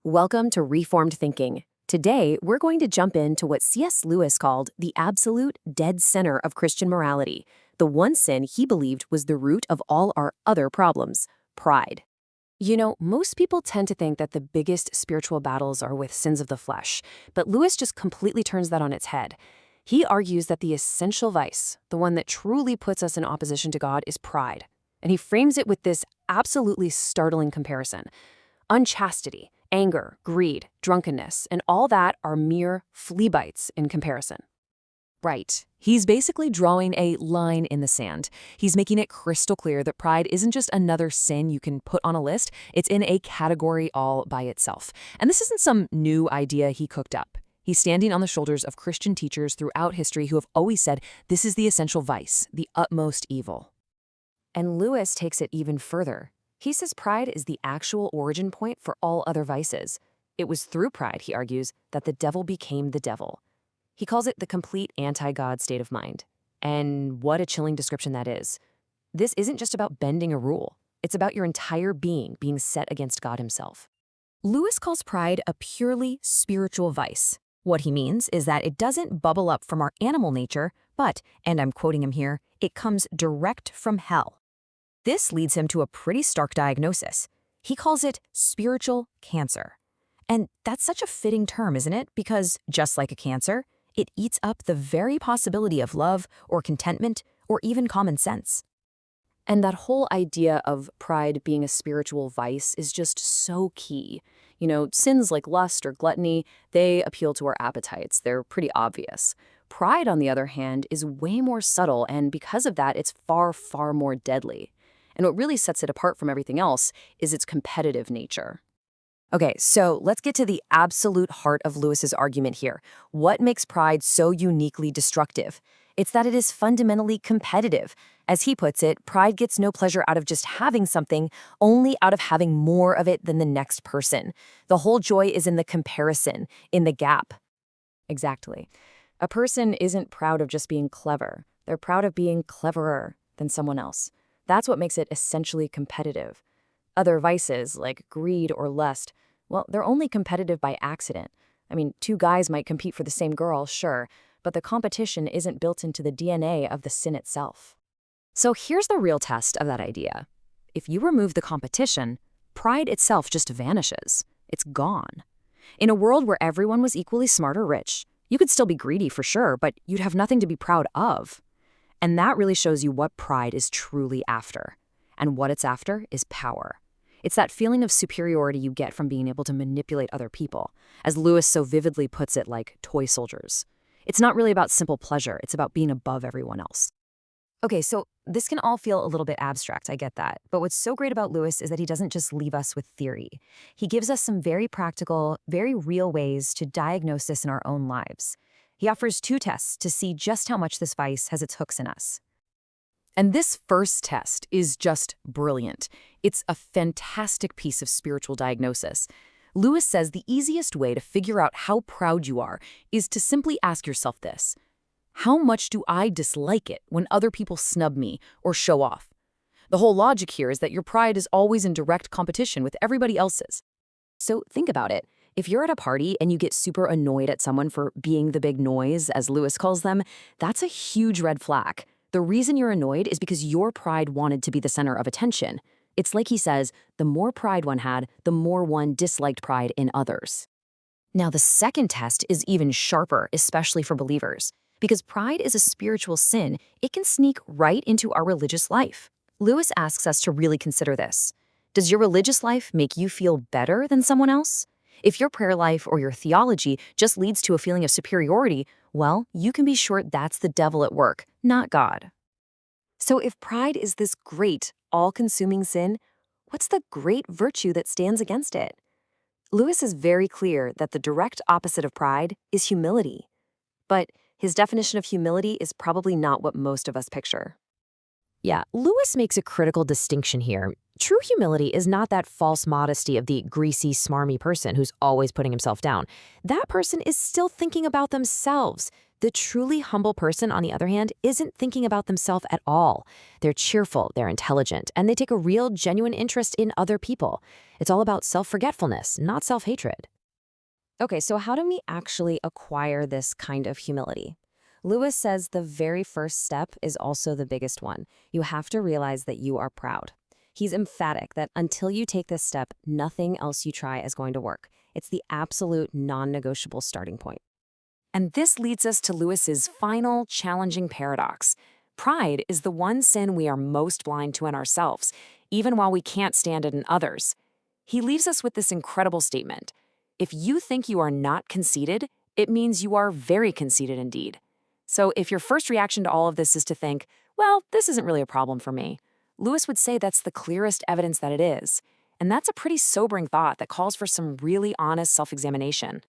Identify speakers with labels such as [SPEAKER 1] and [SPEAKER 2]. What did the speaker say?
[SPEAKER 1] Welcome to Reformed Thinking. Today, we're going to jump into what C.S. Lewis called the absolute dead center of Christian morality, the one sin he believed was the root of all our other problems, pride. You know, most people tend to think that the biggest spiritual battles are with sins of the flesh, but Lewis just completely turns that on its head. He argues that the essential vice, the one that truly puts us in opposition to God, is pride. And he frames it with this absolutely startling comparison. Unchastity, anger, greed, drunkenness, and all that are mere flea bites in comparison.
[SPEAKER 2] Right. He's basically drawing a line in the sand. He's making it crystal clear that pride isn't just another sin you can put on a list, it's in a category all by itself. And this isn't some new idea he cooked up. He's standing on the shoulders of Christian teachers throughout history who have always said this is the essential vice, the utmost evil.
[SPEAKER 1] And Lewis takes it even further. He says pride is the actual origin point for all other vices. It was through pride, he argues, that the devil became the devil. He calls it the complete anti-God state of mind. And what a chilling description that is. This isn't just about bending a rule. It's about your entire being set against God himself.
[SPEAKER 2] Lewis calls pride a purely spiritual vice. What he means is that it doesn't bubble up from our animal nature, but, and I'm quoting him here, it comes direct from hell. This leads him to a pretty stark diagnosis. He calls it spiritual cancer. And that's such a fitting term, isn't it? Because just like a cancer, it eats up the very possibility of love or contentment or even common sense.
[SPEAKER 1] And that whole idea of pride being a spiritual vice is just so key. You know, sins like lust or gluttony, they appeal to our appetites. They're pretty obvious. Pride, on the other hand, is way more subtle, and because of that, it's far, far more deadly. And what really sets it apart from everything else is its competitive nature. Okay, so let's get to the absolute heart of Lewis's argument here. What makes pride so uniquely destructive? It's that it is fundamentally competitive. As he puts it, pride gets no pleasure out of just having something, only out of having more of it than the next person. The whole joy is in the comparison, in the gap. Exactly. A person isn't proud of just being clever. They're proud of being cleverer than someone else. That's what makes it essentially competitive. Other vices, like greed or lust, well, they're only competitive by accident. I mean, two guys might compete for the same girl, sure, but the competition isn't built into the DNA of the sin itself.
[SPEAKER 2] So here's the real test of that idea. If you remove the competition, pride itself just vanishes. It's gone. In a world where everyone was equally smart or rich, you could still be greedy for sure, but you'd have nothing to be proud of. And that really shows you what pride is truly after. And what it's after is power. It's that feeling of superiority you get from being able to manipulate other people, as Lewis so vividly puts it, like toy soldiers. It's not really about simple pleasure, it's about being above everyone else. Okay, so this can all feel a little bit abstract, I get that. But what's so great about Lewis is that he doesn't just leave us with theory. He gives us some very practical, very real ways to diagnose this in our own lives. He offers two tests to see just how much this vice has its hooks in us. And this first test is just brilliant. It's a fantastic piece of spiritual diagnosis. Lewis says the easiest way to figure out how proud you are is to simply ask yourself this: how much do I dislike it when other people snub me or show off? The whole logic here is that your pride is always in direct competition with everybody else's.
[SPEAKER 1] So think about it. If you're at a party and you get super annoyed at someone for being the big noise, as Lewis calls them, that's a huge red flag. The reason you're annoyed is because your pride wanted to be the center of attention. It's like he says, the more pride one had, the more one disliked pride in others. Now, the second test is even sharper, especially for believers. Because pride is a spiritual sin, it can sneak right into our religious life. Lewis asks us to really consider this. Does your religious life make you feel better than someone else? If your prayer life or your theology just leads to a feeling of superiority, well, you can be sure that's the devil at work, not God. So if pride is this great, all-consuming sin, what's the great virtue that stands against it? Lewis is very clear that the direct opposite of pride is humility. But his definition of humility is probably not what most of us picture.
[SPEAKER 2] Yeah, Lewis makes a critical distinction here. True humility is not that false modesty of the greasy, smarmy person who's always putting himself down. That person is still thinking about themselves. The truly humble person, on the other hand, isn't thinking about themselves at all. They're cheerful, they're intelligent, and they take a real, genuine interest in other people. It's all about self-forgetfulness, not self-hatred. Okay, so how do we actually acquire this kind of humility? Lewis says the very first step is also the biggest one. You have to realize that you are proud. He's emphatic that until you take this step, nothing else you try is going to work. It's the absolute non-negotiable starting point.
[SPEAKER 1] And this leads us to Lewis's final, challenging paradox. Pride is the one sin we are most blind to in ourselves, even while we can't stand it in others. He leaves us with this incredible statement. If you think you are not conceited, it means you are very conceited indeed. So if your first reaction to all of this is to think, well, this isn't really a problem for me, Lewis would say that's the clearest evidence that it is. And that's a pretty sobering thought that calls for some really honest self-examination.